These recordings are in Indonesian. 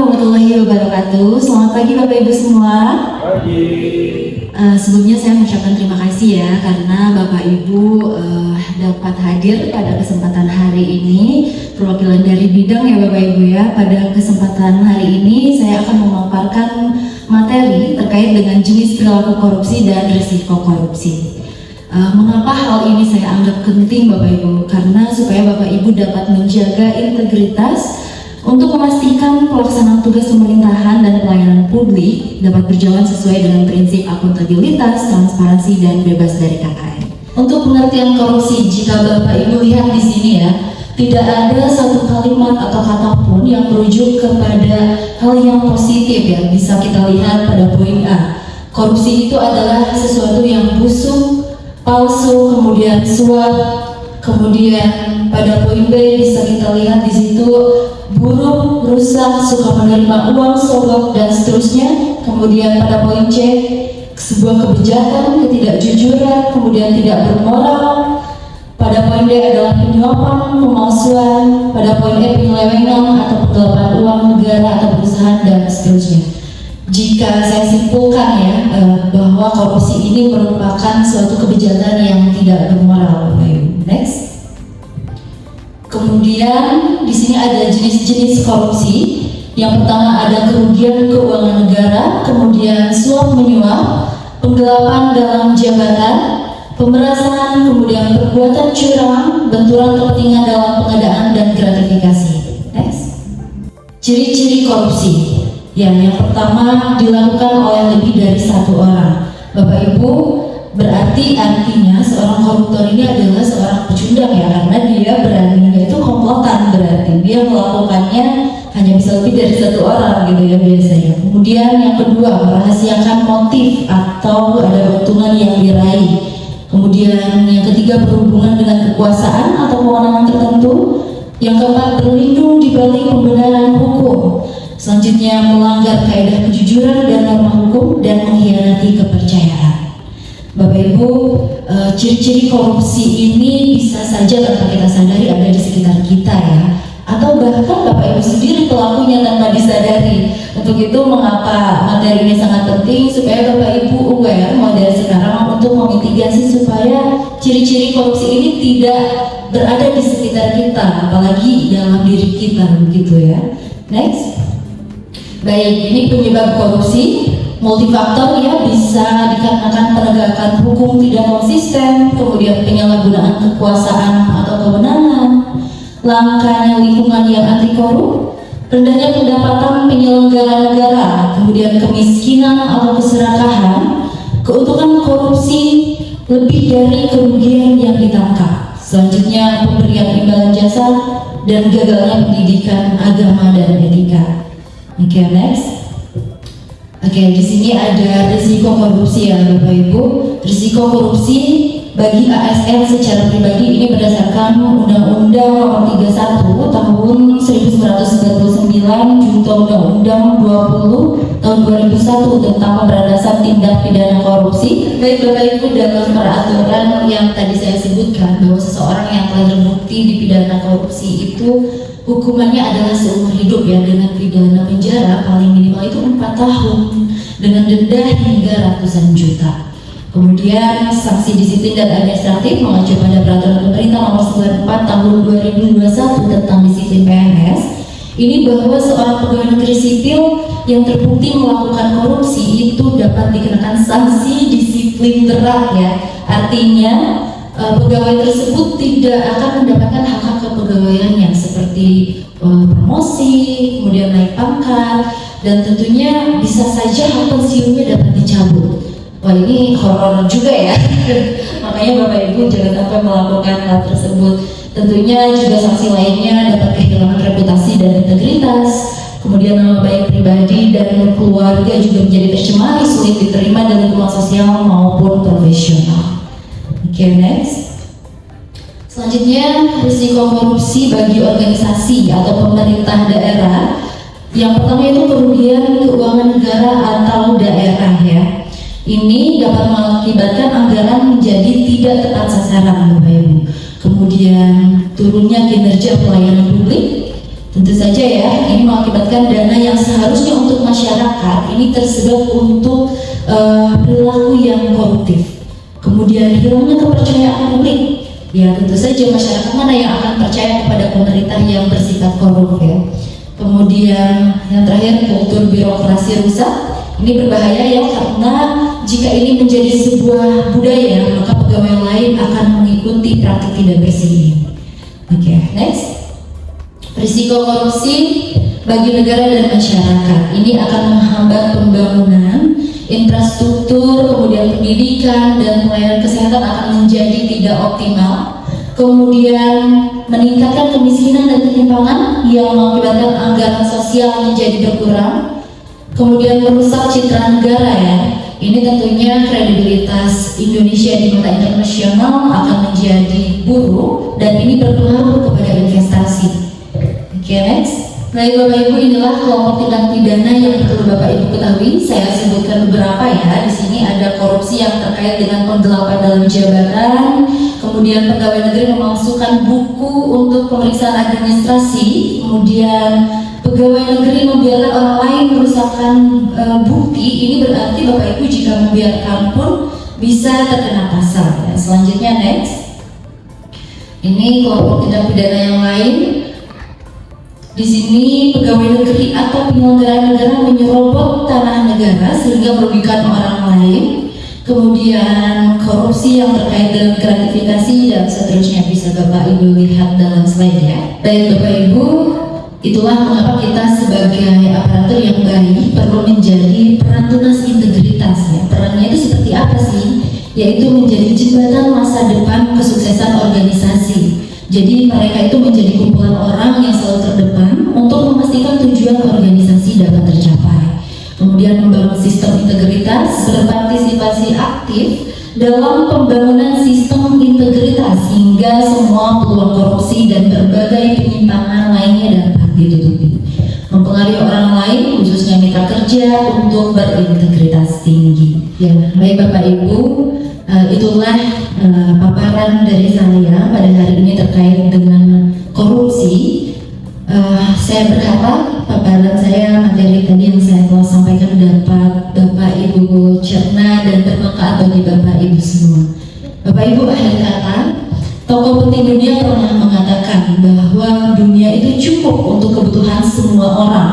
warahmatullahi wabarakatuh. Selamat pagi Bapak Ibu semua. Pagi. Sebelumnya saya mengucapkan terima kasih ya karena Bapak Ibu dapat hadir pada kesempatan hari ini. Perwakilan dari bidang ya Bapak Ibu ya. Pada kesempatan hari ini saya akan memaparkan materi terkait dengan jenis perilaku korupsi dan risiko korupsi. Mengapa hal ini saya anggap penting Bapak Ibu? Karena supaya Bapak Ibu dapat menjaga integritas untuk memastikan pelaksanaan tugas pemerintahan dan pelayanan publik dapat berjalan sesuai dengan prinsip akuntabilitas, transparansi, dan bebas dari KKN. Untuk pengertian korupsi, jika Bapak Ibu lihat di sini ya, tidak ada satu kalimat atau kata pun yang merujuk kepada hal yang positif ya. Bisa kita lihat pada poin A. Korupsi itu adalah sesuatu yang busuk, palsu, kemudian suap, kemudian pada poin B bisa kita lihat di situ buruk, rusak, suka menerima uang, sogok, dan seterusnya. Kemudian pada poin C, sebuah kebijakan, ketidakjujuran, kemudian tidak bermoral. Pada poin D adalah penyuapan, pemalsuan. Pada poin E penyelewengan atau penggelapan uang negara atau perusahaan, dan seterusnya. Jika saya simpulkan ya, bahwa korupsi ini merupakan suatu kebijakan yang tidak bermoral. Next. Kemudian di sini ada jenis-jenis korupsi. Yang pertama ada kerugian keuangan negara, kemudian suap menyuap, penggelapan dalam jabatan, pemerasan, kemudian perbuatan curang, benturan kepentingan dalam pengadaan dan gratifikasi. Next. Ciri-ciri korupsi. Yang pertama dilakukan oleh lebih dari satu orang. Bapak Ibu, berarti artinya seorang koruptor ini adalah seorang pecundang ya, karena dia beraninya itu komplotan, berarti dia melakukannya hanya bisa lebih dari satu orang gitu ya biasanya. Kemudian yang kedua, merahasiakan motif atau ada keuntungan yang diraih. Kemudian yang ketiga, berhubungan dengan kekuasaan atau kewenangan tertentu. Yang keempat, berlindung di balik pembenaran hukum. Selanjutnya, melanggar kaidah kejujuran dan norma hukum dan mengkhianati kepercayaan. Bapak Ibu, ciri-ciri korupsi ini bisa saja tanpa kita sadari ada di sekitar kita ya, atau bahkan Bapak Ibu sendiri pelakunya tanpa disadari. Untuk itu mengapa materi ini sangat penting supaya Bapak Ibu aware mulai dari sekarang untuk memitigasi supaya ciri-ciri korupsi ini tidak berada di sekitar kita, apalagi dalam diri kita begitu ya. Next. Baik, ini penyebab korupsi. Multifaktor ya, bisa dikarenakan penegakan hukum tidak konsisten, kemudian penyalahgunaan kekuasaan atau kewenangan, langkanya lingkungan yang anti korup, rendahnya pendapatan penyelenggara negara, kemudian kemiskinan atau keserakahan, keuntungan korupsi lebih dari kerugian yang ditangkap. Selanjutnya pemberian imbalan jasa dan gagalnya pendidikan agama dan etika. Oke, next. Oke, di sini ada risiko korupsi ya Bapak Ibu. Risiko korupsi bagi ASN secara pribadi ini berdasarkan Undang-Undang Nomor 31 Tahun 1999 junto Undang-Undang 20 Tahun 2001 tentang pemberantasan tindak pidana korupsi. Baik Bapak Ibu, dalam peraturan yang tadi saya sebutkan bahwa seseorang yang telah terbukti dipidana korupsi itu hukumannya adalah seumur hidup ya, dengan pidana penjara paling minimal itu 4 tahun dengan denda hingga ratusan juta. Kemudian sanksi disiplin dan administratif mengacu pada peraturan pemerintah nomor 94 tahun 2021 tentang disiplin PNS. Ini bahwa seorang pegawai negeri sipil yang terbukti melakukan korupsi itu dapat dikenakan sanksi disiplin berat ya. Artinya pegawai tersebut tidak akan mendapatkan hak-hak kepegawaiannya seperti promosi, kemudian naik pangkat, dan tentunya bisa saja hak pensiunnya dapat dicabut. Wah, ini horor juga ya. Makanya Bapak Ibu jangan sampai melakukan hal tersebut. Tentunya juga sanksi lainnya dapat kehilangan reputasi dan integritas, kemudian nama baik pribadi dan keluarga juga menjadi tercemari, sulit diterima dari lingkungan sosial maupun profesional. Oke, next. Selanjutnya, risiko korupsi bagi organisasi atau pemerintah daerah. Yang pertama itu kerugian keuangan negara atau daerah ya. Ini dapat mengakibatkan anggaran menjadi tidak tepat sasaran Bapak Ibu. Kemudian turunnya kinerja pelayanan publik, Tentu saja ya, ini mengakibatkan dana yang seharusnya untuk masyarakat ini tersedot untuk perilaku yang koruptif. Kemudian hilangnya kepercayaan publik. Ya tentu saja masyarakat mana yang akan percaya kepada pemerintah yang bersifat korup ya. Kemudian yang terakhir, kultur birokrasi rusak. Ini berbahaya ya, karena jika ini menjadi sebuah budaya, maka pegawai lain akan mengikuti praktik tidak bersih ini. Oke, next. Risiko korupsi bagi negara dan masyarakat ini akan menghambat pembangunan infrastruktur, kemudian pendidikan dan pelayanan kesehatan akan menjadi tidak optimal, kemudian meningkatkan kemiskinan dan ketimpangan yang mengakibatkan anggaran sosial menjadi berkurang, kemudian merusak citra negara ya. Ini tentunya kredibilitas Indonesia di mata internasional akan menjadi buruk dan ini berpengaruh kepada investasi. Oke, next. Baik Bapak Ibu, inilah kelompok tindak pidana yang perlu Bapak Ibu ketahui. Saya sebutkan beberapa ya. Di sini ada korupsi yang terkait dengan penggelapan dalam jabatan, kemudian pegawai negeri memalsukan buku untuk pemeriksaan administrasi, kemudian pegawai negeri membiarkan orang lain merusakkan bukti. Ini berarti Bapak Ibu jika membiarkan pun bisa terkena pasal. Ya. Selanjutnya next. Ini kelompok tindak pidana yang lain. Di sini pegawai negeri atau penyelenggara negara menyerobot tanah negara sehingga merugikan orang lain. Kemudian korupsi yang terkait dengan gratifikasi dan seterusnya bisa Bapak Ibu lihat dalam slide ya. Baik Bapak Ibu, itulah mengapa kita sebagai aparatur yang baik perlu menjadi peran tunas integritas ya. Perannya itu seperti apa sih? Yaitu menjadi jembatan masa depan kesuksesan organisasi. Jadi mereka itu menjadi kumpulan orang yang selalu terdepan untuk memastikan tujuan organisasi dapat tercapai. Kemudian membangun sistem integritas, berpartisipasi aktif dalam pembangunan sistem integritas hingga semua peluang korupsi dan berbagai penyimpangan lainnya dapat ditutupi. Mempengaruhi orang lain, khususnya mitra kerja, untuk berintegritas tinggi. Ya, baik Bapak Ibu, itulah paparan dari saya pada hari ini terkait dengan korupsi. Saya berharap paparan saya, materi tadi yang saya telah sampaikan dapat Bapak Ibu cerna dan bermanfaat bagi Bapak Ibu semua. Bapak Ibu, akhir kata, tokoh penting dunia pernah mengatakan bahwa dunia itu cukup untuk kebutuhan semua orang,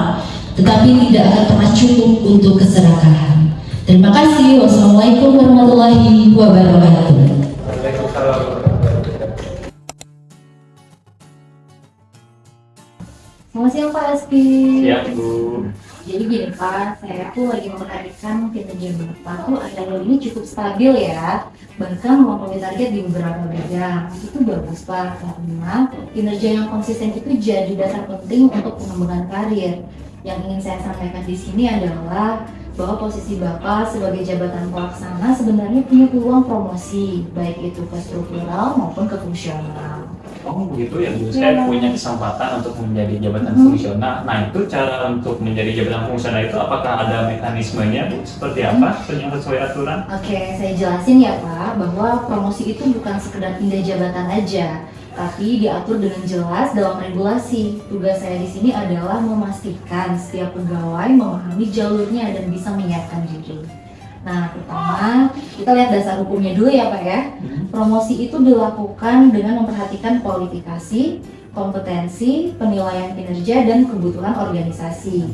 tetapi tidak akan pernah cukup untuk keserakahan. Terima kasih. Wassalamualaikum warahmatullahi wabarakatuh. Selamat siang Pak Aski. Siang Bu. Jadi gini Pak, saya tuh lagi memperhatikan kinerja Bapak tuh akhir-akhir ini cukup stabil ya. Bahkan memenuhi target di beberapa bidang. Itu bagus Pak, karena kinerja yang konsisten itu jadi dasar penting untuk pengembangan karir. Yang ingin saya sampaikan di sini adalah bahwa posisi Bapak sebagai jabatan pelaksana sebenarnya punya peluang promosi, baik itu ke struktural maupun ke fungsional. Oh begitu ya Bu, saya punya kesempatan untuk menjadi jabatan fungsional. Nah itu cara untuk menjadi jabatan fungsional itu apakah ada mekanismenya Bu? Seperti apa yang sesuai aturan? Oke, saya jelasin ya Pak, bahwa promosi itu bukan sekedar pindah jabatan aja, tapi diatur dengan jelas dalam regulasi. Tugas saya di sini adalah memastikan setiap pegawai memahami jalurnya dan bisa menyiapkan diri. Nah, pertama kita lihat dasar hukumnya dulu ya Pak ya. Promosi itu dilakukan dengan memperhatikan kualifikasi, kompetensi, penilaian kinerja, dan kebutuhan organisasi.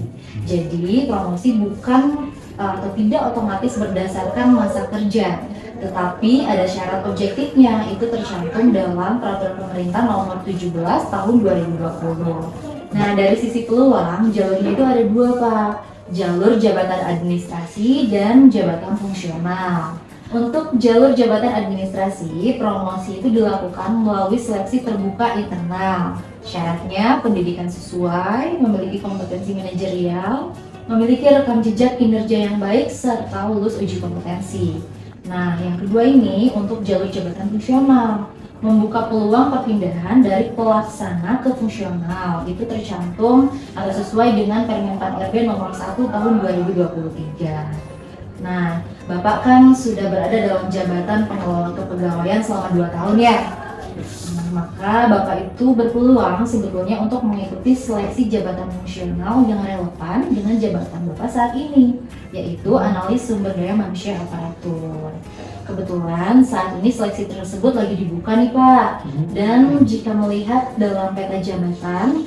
Jadi promosi bukan atau tidak otomatis berdasarkan masa kerja, tetapi ada syarat objektifnya, itu tercantum dalam Peraturan Pemerintah Nomor 17 Tahun 2020. Nah, dari sisi peluang, jalurnya itu ada dua Pak, jalur jabatan administrasi dan jabatan fungsional. Untuk jalur jabatan administrasi, promosi itu dilakukan melalui seleksi terbuka internal. Syaratnya pendidikan sesuai, memiliki kompetensi manajerial, memiliki rekam jejak kinerja yang baik, serta lulus uji kompetensi. Nah, yang kedua ini untuk jalur jabatan fungsional, membuka peluang perpindahan dari pelaksana ke fungsional. Itu tercantum atau sesuai dengan Permenpan RB nomor 1 tahun 2023. Nah, Bapak kan sudah berada dalam jabatan pengelola kepegawaian selama 2 tahun ya. maka Bapak itu berpeluang sebetulnya untuk mengikuti seleksi jabatan fungsional yang relevan dengan jabatan Bapak saat ini, yaitu analis sumber daya manusia aparatur. Kebetulan saat ini seleksi tersebut lagi dibuka nih Pak, dan jika melihat dalam peta jabatan,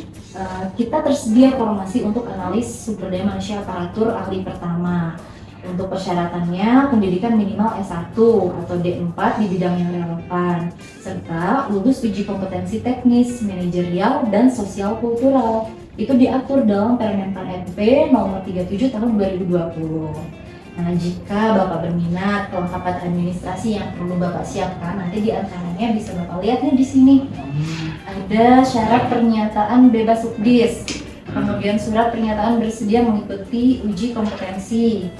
kita tersedia formasi untuk analis sumber daya manusia aparatur ahli pertama. Untuk persyaratannya, pendidikan minimal S1 atau D4 di bidang yang relevan, serta lulus uji kompetensi teknis, manajerial, dan sosial kultural. Itu diatur dalam Permentan RP nomor 37 tahun 2020. Nah, jika Bapak berminat, kelengkapan administrasi yang perlu Bapak siapkan, nanti di antaranya bisa Bapak lihat nih di sini. Ada syarat pernyataan bebas subdis, kemudian surat pernyataan bersedia mengikuti uji kompetensi,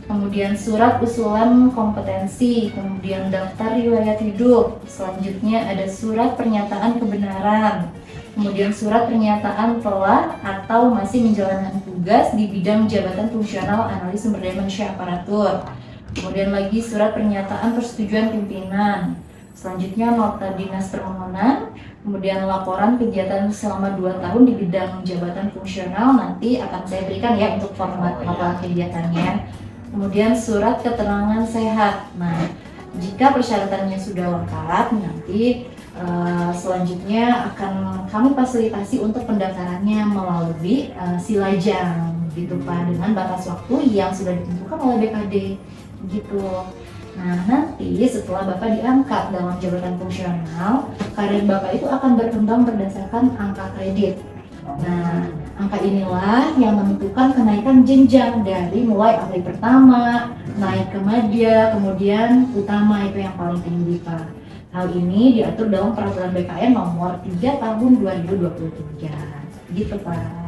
kemudian surat usulan kompetensi, kemudian daftar riwayat hidup, selanjutnya ada surat pernyataan kebenaran, kemudian surat pernyataan telah atau masih menjalankan tugas di bidang jabatan fungsional analis sumber daya manusia aparatur, kemudian lagi surat pernyataan persetujuan pimpinan, selanjutnya nota dinas permohonan, kemudian laporan kegiatan selama 2 tahun di bidang jabatan fungsional, nanti akan saya berikan ya untuk format laporan kegiatannya. Kemudian surat keterangan sehat. Nah, jika persyaratannya sudah lengkap, nanti selanjutnya akan kami fasilitasi untuk pendaftarannya melalui silajang gitu Pak, dengan batas waktu yang sudah ditentukan oleh BKD gitu. Nah, nanti setelah Bapak diangkat dalam jabatan fungsional, karir Bapak itu akan berkembang berdasarkan angka kredit. Nah, angka inilah yang menentukan kenaikan jenjang dari mulai ahli pertama, naik ke madya, kemudian utama, itu yang paling tinggi Pak. Hal ini diatur dalam peraturan BKN nomor 3 tahun 2023. Gitu Pak.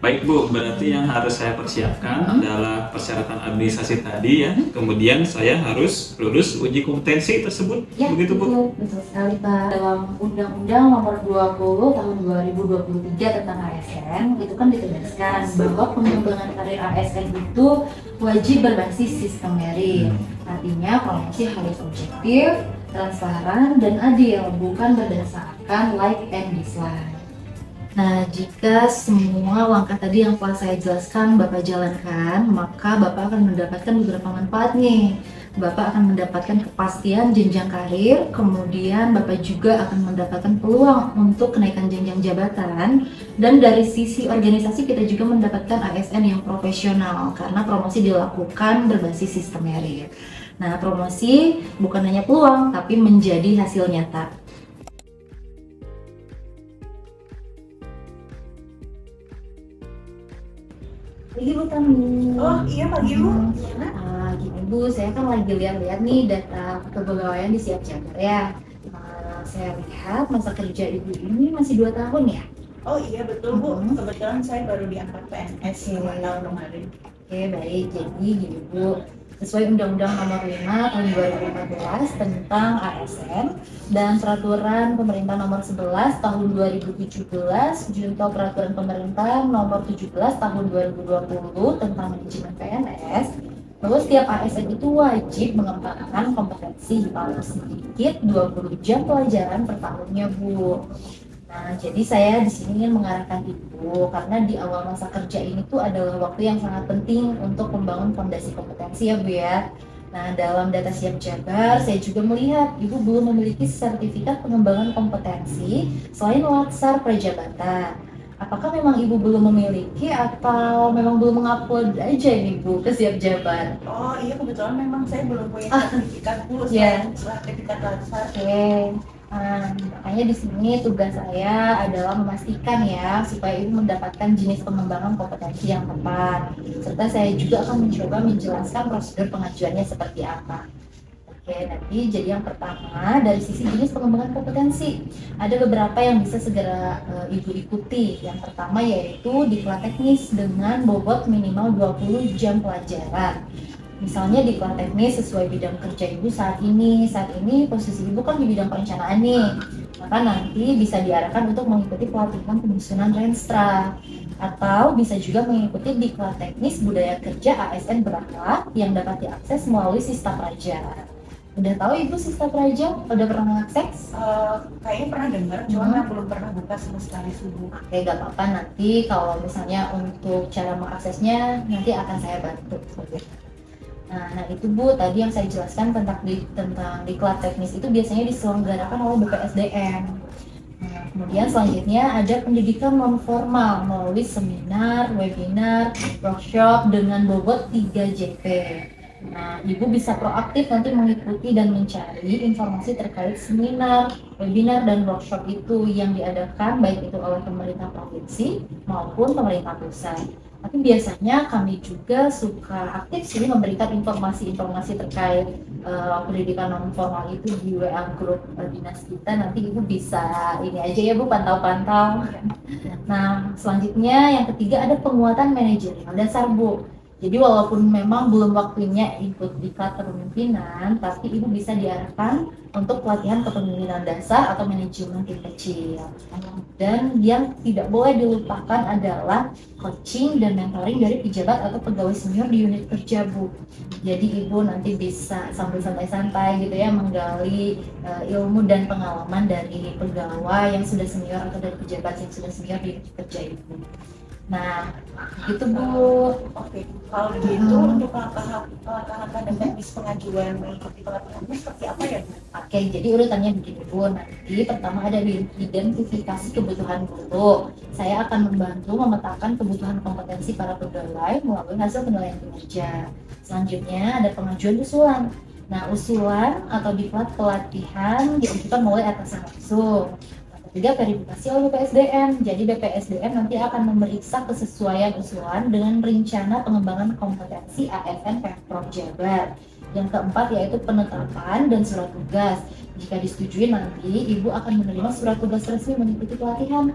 Baik Bu, berarti yang harus saya persiapkan adalah persyaratan administrasi tadi ya. Kemudian saya harus lulus uji kompetensi tersebut. Ya, begitu Bu? Betul sekali Pak. Dalam Undang-Undang nomor 20 tahun 2023 tentang ASN, itu kan ditegaskan bahwa pengembangan karir ASN itu wajib berbasis sistem merit. Artinya promosi harus objektif, transparan, dan adil, bukan berdasarkan like and dislike. Nah, jika semua langkah tadi yang telah saya jelaskan Bapak jalankan, maka Bapak akan mendapatkan beberapa manfaat nih. Bapak akan mendapatkan kepastian jenjang karir, kemudian Bapak juga akan mendapatkan peluang untuk kenaikan jenjang jabatan, dan dari sisi organisasi kita juga mendapatkan ASN yang profesional karena promosi dilakukan berbasis sistem merit. Nah, promosi bukan hanya peluang, tapi menjadi hasil nyata. Pagi Bu Tami. Oh iya pagi Bu. Gini Bu, saya kan lagi lihat-lihat nih data kepegawaian di Siap Jabar ya. Saya lihat masa kerja Ibu ini masih 2 tahun ya? Oh iya betul Bu. Kebetulan saya baru diangkat PNS 5 tahun kemarin. Oke baik, jadi gini Bu, sesuai Undang-Undang Nomor 5 Tahun 2014 tentang ASN dan Peraturan Pemerintah Nomor 11 Tahun 2017 junto Peraturan Pemerintah Nomor 17 Tahun 2020 tentang manajemen PNS, bahwa setiap ASN itu wajib mengembangkan kompetensi paling sedikit 20 jam pelajaran per tahunnya Bu. Nah, jadi saya di sini ingin mengarahkan Ibu karena di awal masa kerja ini tuh adalah waktu yang sangat penting untuk membangun fondasi kompetensi ya Bu ya. Nah, dalam data Siap Jabar saya juga melihat Ibu belum memiliki sertifikat pengembangan kompetensi selain latsar prajabatan. Apakah memang Ibu belum memiliki atau memang belum mengupload aja ini Bu ke Siap Jabar? Oh iya kebetulan memang saya belum punya sertifikat Bu. Iya. Sertifikat latsar. Oke. Makanya di sini tugas saya adalah memastikan ya supaya Ibu mendapatkan jenis pengembangan kompetensi yang tepat. Serta saya juga akan mencoba menjelaskan prosedur pengajuannya seperti apa. Oke, nanti jadi yang pertama dari sisi jenis pengembangan kompetensi ada beberapa yang bisa segera Ibu ikuti. Yang pertama yaitu diklat teknis dengan bobot minimal 20 jam pelajaran. Misalnya di diklat teknis sesuai bidang kerja Ibu saat ini posisi Ibu kan di bidang perencanaan nih, maka nanti bisa diarahkan untuk mengikuti pelatihan penyusunan Renstra, atau bisa juga mengikuti diklat teknis budaya kerja ASN berakhlak yang dapat diakses melalui Sista Praja. Udah tahu Ibu Sistem Praja? Udah pernah mengakses? Kayaknya pernah dengar, cuma belum pernah buka sama sekali subuh. Oke, gak apa-apa, nanti kalau misalnya untuk cara mengaksesnya nanti akan saya bantu. Nah itu Bu, tadi yang saya jelaskan tentang diklat teknis itu biasanya diselenggarakan oleh BPSDM. Nah, kemudian selanjutnya ada pendidikan non formal melalui seminar, webinar, workshop dengan bobot 3 JP. Nah, Ibu bisa proaktif nanti mengikuti dan mencari informasi terkait seminar, webinar, dan workshop itu yang diadakan baik itu oleh pemerintah provinsi maupun pemerintah pusat. Tapi biasanya kami juga suka aktif sih memberikan informasi-informasi terkait pendidikan non formal itu di WA grup dinas kita. Nanti Ibu bisa ini aja ya Bu, pantau-pantau. Nah, selanjutnya yang ketiga ada penguatan manajerial dasar Bu. Jadi walaupun memang belum waktunya ikut diklat kepemimpinan, tapi Ibu bisa diarahkan untuk pelatihan kepemimpinan dasar atau manajemen tim kecil. Dan yang tidak boleh dilupakan adalah coaching dan mentoring dari pejabat atau pegawai senior di unit kerja Bu. Jadi Ibu nanti bisa sambil santai-santai gitu ya menggali ilmu dan pengalaman dari pegawai yang sudah senior atau dari pejabat yang sudah senior di unit kerja Ibu. Nah, gitu Bu. Oke, kalau begitu untuk langkah-langkah dan teknis pengajuan mengikuti pelatihan ini seperti apa ya Bu? Oke, jadi urutannya begini Bu. Nanti pertama ada identifikasi kebutuhan guru. Saya akan membantu memetakan kebutuhan kompetensi para pegawai melalui hasil penilaian kinerja. Selanjutnya ada pengajuan usulan. Nah, usulan atau diklat pelatihan diajukan mulai atasan langsung. Juga verifikasi oleh BPSDM. Jadi BPSDM nanti akan memeriksa kesesuaian usulan dengan rencana pengembangan kompetensi ASN Pemprov Jabar. Yang keempat yaitu penetapan dan surat tugas. Jika disetujui nanti Ibu akan menerima surat tugas resmi mengikuti pelatihan.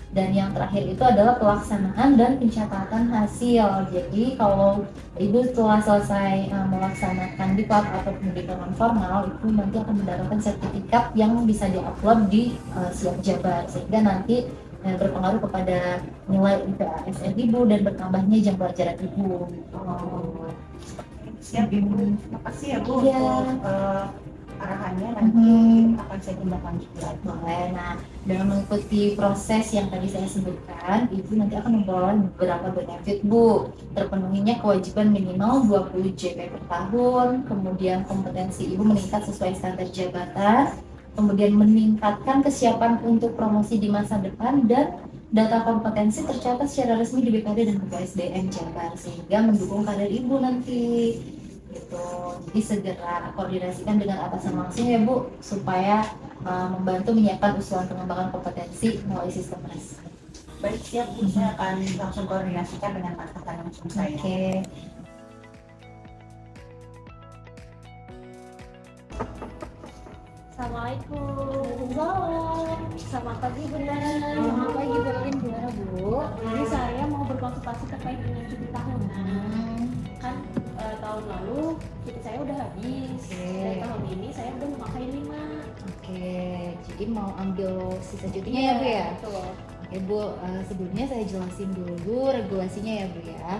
Dan yang terakhir itu adalah pelaksanaan dan pencatatan hasil. Jadi kalau Ibu setelah selesai melaksanakan diklat atau pendidikan non formal itu nanti akan mendapatkan sertifikat yang bisa diupload di Siap Jabar sehingga nanti berpengaruh kepada nilai IPASN Ibu dan bertambahnya jam pelajaran Ibu. Siap Ibu, terima kasih ya Bu Iya. untuk arahannya nanti akan saya tindak lanjuti. Boleh. Nah, dengan mengikuti proses yang tadi saya sebutkan, Ibu nanti akan memperoleh beberapa benefit Bu. Terpenuhinya kewajiban minimal 20 JP per tahun, kemudian kompetensi Ibu meningkat sesuai standar jabatan, kemudian meningkatkan kesiapan untuk promosi di masa depan, dan data kompetensi tercatat secara resmi di BKD dan BPSDM Jabar sehingga mendukung karir Ibu nanti. Gitu. Jadi segera koordinasikan dengan atasan langsung ya Bu supaya membantu menyiapkan usulan pengembangan kompetensi melalui sistem RES. Baik, siap Bu, saya akan langsung koordinasikan dengan atasan langsung saya. Oke. Assalamualaikum. Salam. Selamat pagi Bunda. Selamat pagi Berlin, gimana Bu? Ini saya mau berkonsultasi terkait dengan cuti tahunan. Kan tahun lalu cuti saya udah habis. Oke. Dan tahun ini saya udah memakai 5. Oke, jadi mau ambil sisa cutinya ya Bu ya? Betul. Oke Bu, sebelumnya saya jelasin dulu regulasinya ya Bu ya.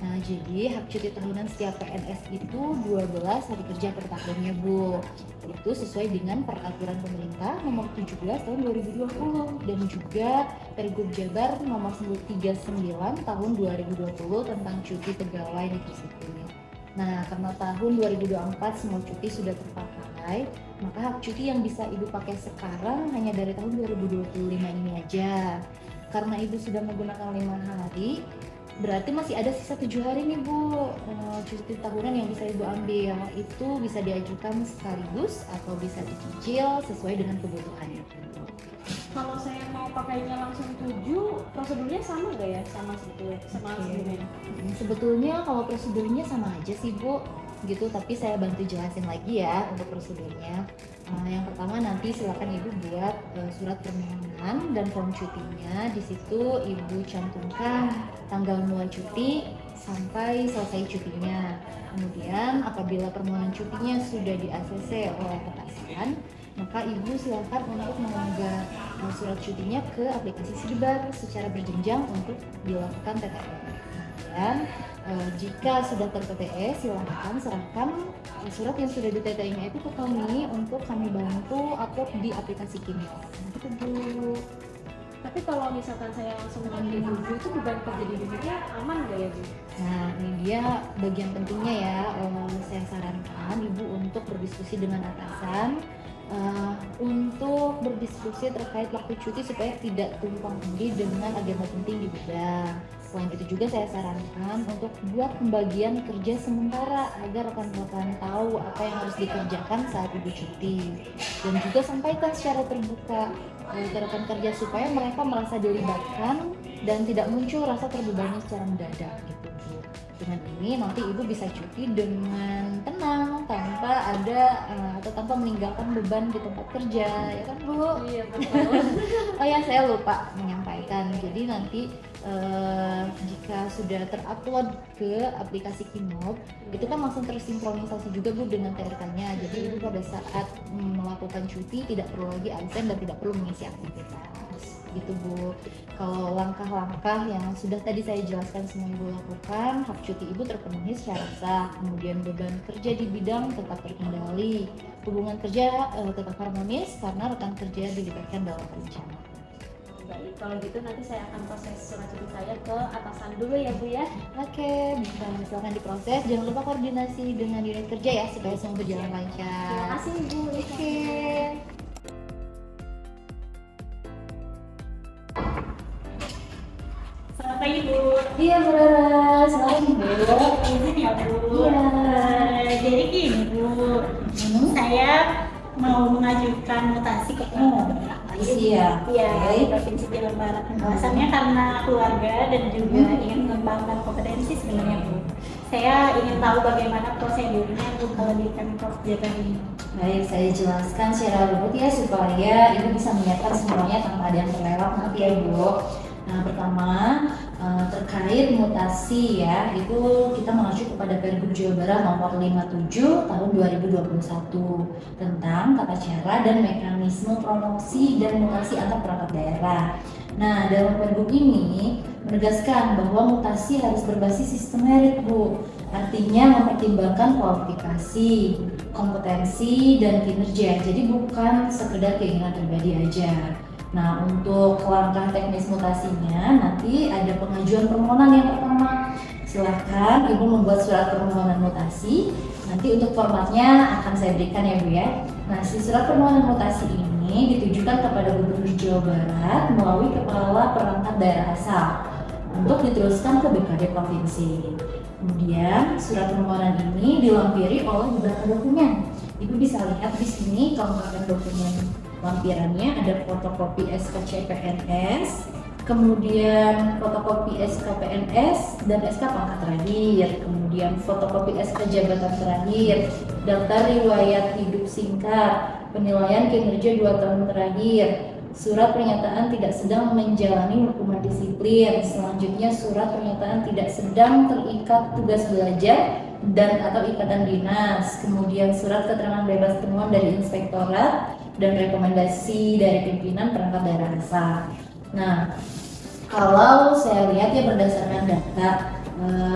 Nah, jadi hak cuti tahunan setiap PNS itu 12 hari kerja per tahunnya Bu. Itu sesuai dengan peraturan pemerintah nomor 17 tahun 2020 dan juga Pergub Jabar nomor 139 tahun 2020 tentang cuti pegawai negeri sipil. Nah, karena tahun 2024 semua cuti sudah terpakai, maka hak cuti yang bisa Ibu pakai sekarang hanya dari tahun 2025 ini aja. Karena Ibu sudah menggunakan 5 hari, berarti masih ada sisa 7 hari nih Bu. Cuti tahunan yang bisa Ibu ambil itu bisa diajukan sekaligus atau bisa dicicil sesuai dengan kebutuhannya. Kalau saya mau pakainya langsung 7, prosedurnya sama nggak ya sama sebetulnya? Sama sebelumnya? Sebetulnya kalau prosedurnya sama aja sih Bu, gitu. Tapi saya bantu jelasin lagi ya untuk prosedurnya. Yang pertama nanti silakan Ibu buat surat permohonan dan form cutinya. Di situ Ibu cantumkan tanggal mulai cuti sampai selesai cutinya. Kemudian apabila permohonan cutinya sudah di-ACC oleh atasan, maka Ibu silakan untuk mengunggah surat cutinya ke aplikasi Sidebar secara berjenjang untuk dilakukan TTP. Kemudian jika sudah ter-PTS, silakan serahkan surat yang sudah di-TTI-nya itu ke kami untuk kami bantu upload di aplikasi Kimi. Gitu Bu. Tapi kalau misalkan saya langsung mengambil Ibu itu beban kerja di Ibunya aman nggak ya Bu? Nah, ini dia bagian pentingnya ya. Saya sarankan Ibu untuk berdiskusi dengan atasan, untuk berdiskusi terkait waktu cuti supaya tidak tumpang tindih dengan agenda penting di bidang. Selain itu juga saya sarankan untuk buat pembagian kerja sementara agar rekan-rekan tahu apa yang harus dikerjakan saat Ibu cuti. Dan juga sampaikan secara terbuka ke rekan kerja supaya mereka merasa dilibatkan dan tidak muncul rasa terbebani secara mendadak gitu Bu. Dengan ini nanti Ibu bisa cuti dengan tenang tanpa ada atau tanpa meninggalkan beban di tempat kerja, ya kan Bu? Iya betul. Oh ya, saya lupa menyampaikan. Jadi nanti jika sudah terupload ke aplikasi Kimob, itu kan langsung tersinkronisasi juga Bu dengan TRK-nya. Jadi Ibu pada saat melakukan cuti tidak perlu lagi absen dan tidak perlu mengisi aktivitas. Gitu Bu. Kalau langkah-langkah yang sudah tadi saya jelaskan semua Ibu lakukan, hak cuti Ibu terpenuhi secara sah. Kemudian beban kerja di bidang tetap terkendali. Hubungan kerja tetap harmonis karena rekan kerja dilibatkan dalam rencana. Baik, kalau gitu nanti saya akan proses surat cuti saya ke atasan dulu ya Bu ya. Oke, bisa silakan diproses. Jangan lupa koordinasi dengan unit kerja ya supaya semua berjalan Terima lancar. kasih Bu. Oke. Selamat pagi Bu. Iya, Bu Rara. Silakan Bu. Izin ya Bu. Iya. Jadi gini Bu, saya mau mengajukan mutasi ke Iya. Iya, di Provinsi Jawa Barat. Alasannya karena keluarga dan juga ingin mengembangkan kompetensi sebenarnya Bu. Saya ingin tahu bagaimana prosedurnya Bu kalau di Pemprov Jatim. Baik, saya jelaskan secara runut ya supaya Ibu bisa menyiapkan semuanya tanpa ada yang terlewat nanti ya Bu. Nah, pertama terkait mutasi ya, itu kita mengacu kepada Pergub Jawa Barat nomor 57 tahun 2021 tentang tata cara dan mekanisme promosi dan mutasi antar perangkat daerah. Nah, dalam Pergub ini menegaskan bahwa mutasi harus berbasis sistem merit Bu. Artinya mempertimbangkan kualifikasi, kompetensi, dan kinerja. Jadi bukan sekedar keinginan pribadi aja. Nah, untuk langkah teknis mutasinya nanti ada pengajuan permohonan yang pertama. Silahkan Ibu membuat surat permohonan mutasi. Nanti untuk formatnya akan saya berikan ya Bu ya. Nah, si surat permohonan mutasi ini ditujukan kepada Gubernur Jawa Barat melalui Kepala Perangkat Daerah asal untuk diteruskan ke BKD Provinsi. Kemudian surat permohonan ini dilampiri oleh beberapa dokumen. Ibu bisa lihat di sini kelengkapan dokumen lampirannya, ada fotokopi SKCPNS, kemudian fotokopi SKPNS dan SK pangkat terakhir, kemudian fotokopi SK jabatan terakhir, daftar riwayat hidup singkat, penilaian kinerja 2 tahun terakhir, surat pernyataan tidak sedang menjalani hukuman disiplin, selanjutnya surat pernyataan tidak sedang terikat tugas belajar dan atau ikatan dinas, kemudian surat keterangan bebas temuan dari inspektorat dan rekomendasi dari pimpinan perangkat daerah asal. Nah, kalau saya lihat ya berdasarkan data,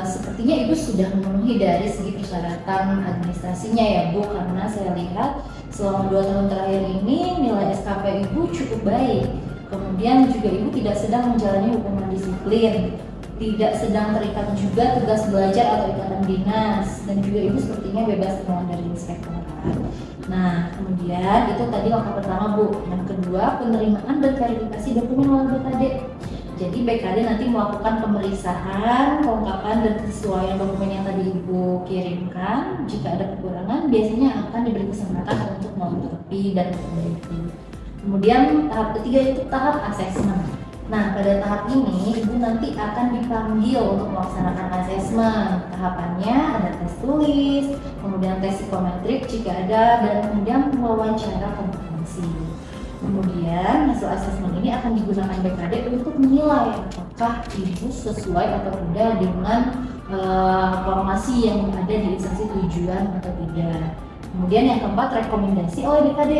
sepertinya Ibu sudah memenuhi dari segi persyaratan administrasinya ya Bu, karena saya lihat selama 2 tahun terakhir ini nilai SKP Ibu cukup baik. Kemudian juga Ibu tidak sedang menjalani hukuman disiplin, tidak sedang terikat juga tugas belajar atau ikatan dinas, dan juga Ibu sepertinya bebas temuan dari inspektorat. Nah, kemudian itu tadi langkah pertama Bu. Yang kedua, penerimaan dan verifikasi dokumen oleh BKD. Jadi BKD nanti melakukan pemeriksaan, kelengkapan dan kesesuaian dokumen yang tadi Ibu kirimkan. Jika ada kekurangan, biasanya akan diberi kesempatan untuk melengkapi dan memperbaiki. Kemudian tahap ketiga itu tahap asesmen. Nah, pada tahap ini Ibu nanti akan dipanggil untuk melaksanakan asesmen. Tahapannya ada tes tulis, kemudian tes psikometrik jika ada, dan kemudian wawancara kompetensi. Kemudian hasil asesmen ini akan digunakan BKD untuk menilai apakah Ibu sesuai atau tidak dengan formasi yang ada di instansi tujuan atau tidak. Kemudian yang keempat, rekomendasi oleh BKD.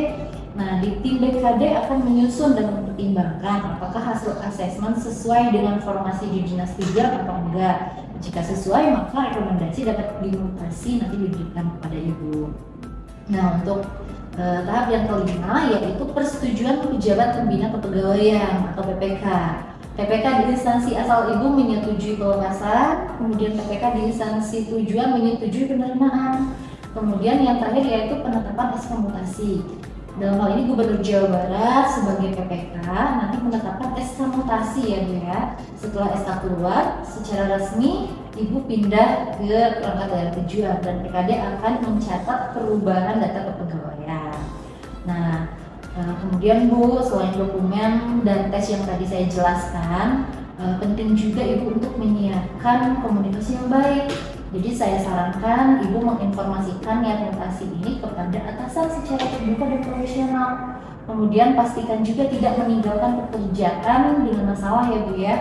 Nah, di tim BKD akan menyusun dan mempertimbangkan apakah hasil asesmen sesuai dengan formasi di dinas pijak atau enggak. Jika sesuai, maka rekomendasi dapat dimutasi nanti diberikan kepada ibu. Nah, untuk tahap yang kelima yaitu persetujuan pejabat pembina kepegawaian atau PPK. PPK di instansi asal ibu menyetujui pelepasan, kemudian PPK di instansi tujuan menyetujui penerimaan. Kemudian yang terakhir yaitu penetapan SK mutasi. Dalam hal ini Gubernur Jawa Barat sebagai PPK nanti menetapkan SK mutasi ya Bu ya. Setelah SK keluar, secara resmi ibu pindah ke perangkat daerah tujuan dan PKD akan mencatat perubahan data kepegawaian. Nah, kemudian Bu, selain dokumen dan tes yang tadi saya jelaskan, penting juga ibu untuk menyiapkan komunikasi yang baik. Jadi saya sarankan ibu menginformasikan niat mutasi ini kepada atasan secara terbuka dan profesional. Kemudian pastikan juga tidak meninggalkan pekerjaan dengan masalah ya Bu ya.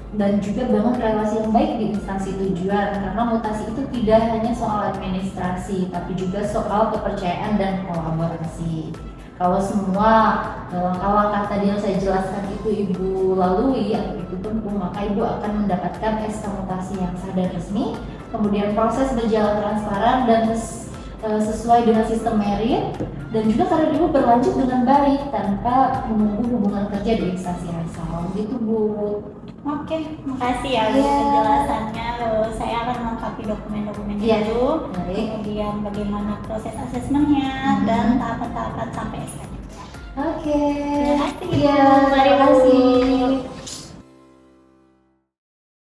Dan juga bangun relasi yang baik di instansi tujuan, karena mutasi itu tidak hanya soal administrasi tapi juga soal kepercayaan dan kolaborasi. Kalau semua langkah-langkah tadi yang saya jelaskan itu ibu lalui atau ibu tempuh, maka ibu akan mendapatkan SK mutasi yang sah dan resmi. Kemudian proses berjalan transparan dan sesuai dengan sistem merit, dan juga karir ibu berlanjut dengan baik tanpa menunggu hubungan kerja di instansi asal. Gitu Bu. Oke, makasih ya Bu penjelasannya. Lalu saya akan melengkapi dokumen-dokumen dulu, kemudian bagaimana proses asesmennya dan tahapan-tahapan sampai SK. Oke. Terima kasih. Terima kasih.